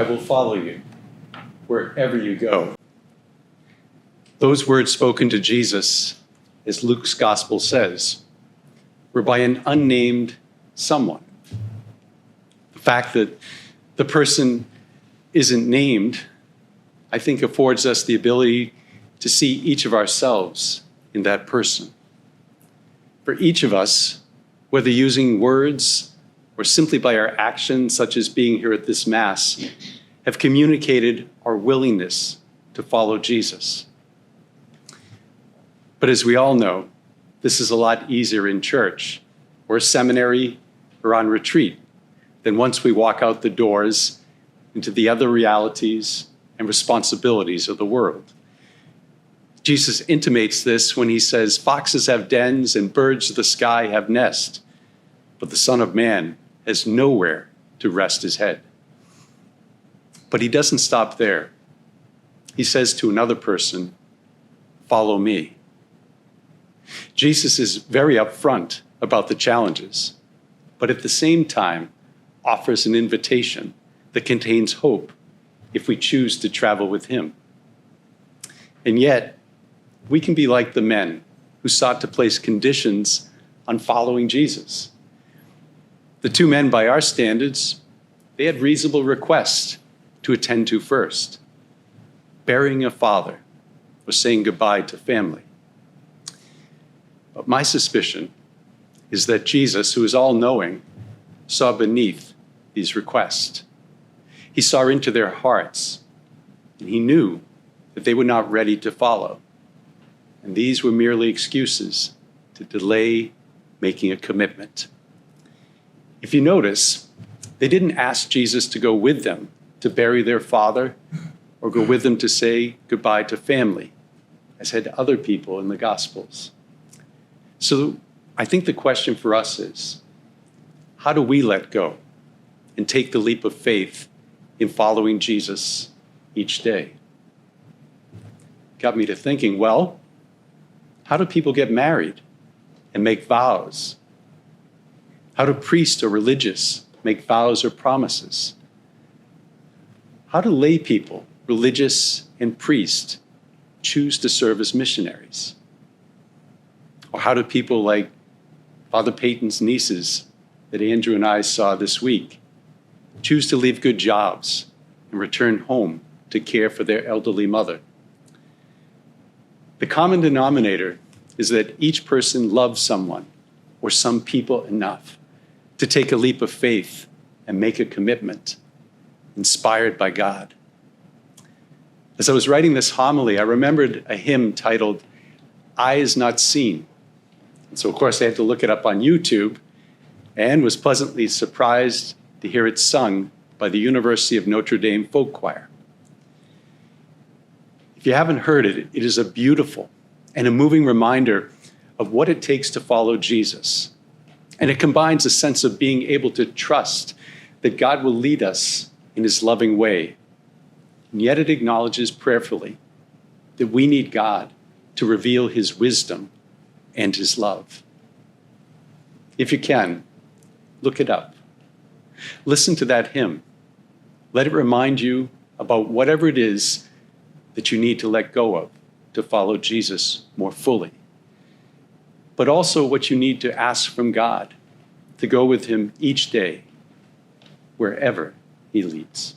I will follow you wherever you go. Those words spoken to Jesus, as Luke's gospel says, were by an unnamed someone. The fact that the person isn't named, I think, affords us the ability to see each of ourselves in that person. For each of us, whether using words or simply by our actions, such as being here at this Mass, have communicated our willingness to follow Jesus. But as we all know, this is a lot easier in church or seminary or on retreat than once we walk out the doors into the other realities and responsibilities of the world. Jesus intimates this when he says, "Foxes have dens and birds of the sky have nests, but the Son of Man has nowhere to rest his head." But he doesn't stop there. He says to another person, "Follow me." Jesus is very upfront about the challenges, but at the same time offers an invitation that contains hope if we choose to travel with him. And yet, we can be like the men who sought to place conditions on following Jesus. The two men, by our standards, they had reasonable requests to attend to first: burying a father or saying goodbye to family. But my suspicion is that Jesus, who is all-knowing, saw beneath these requests. He saw into their hearts, and he knew that they were not ready to follow. And these were merely excuses to delay making a commitment. If you notice, they didn't ask Jesus to go with them to bury their father or go with them to say goodbye to family, as had other people in the Gospels. So I think the question for us is, how do we let go and take the leap of faith in following Jesus each day? Got me to thinking, well, how do people get married and make vows? How do priests or religious make vows or promises? How do lay people, religious and priests, choose to serve as missionaries? Or how do people like Father Peyton's nieces that Andrew and I saw this week choose to leave good jobs and return home to care for their elderly mother? The common denominator is that each person loves someone or some people enough to take a leap of faith and make a commitment, inspired by God. As I was writing this homily, I remembered a hymn titled, "Eyes Not Seen." And so, of course, I had to look it up on YouTube and was pleasantly surprised to hear it sung by the University of Notre Dame Folk Choir. If you haven't heard it, it is a beautiful and a moving reminder of what it takes to follow Jesus. And it combines a sense of being able to trust that God will lead us in his loving way. And yet it acknowledges prayerfully that we need God to reveal his wisdom and his love. If you can, look it up. Listen to that hymn. Let it remind you about whatever it is that you need to let go of to follow Jesus more fully, but also what you need to ask from God to go with him each day, wherever he leads.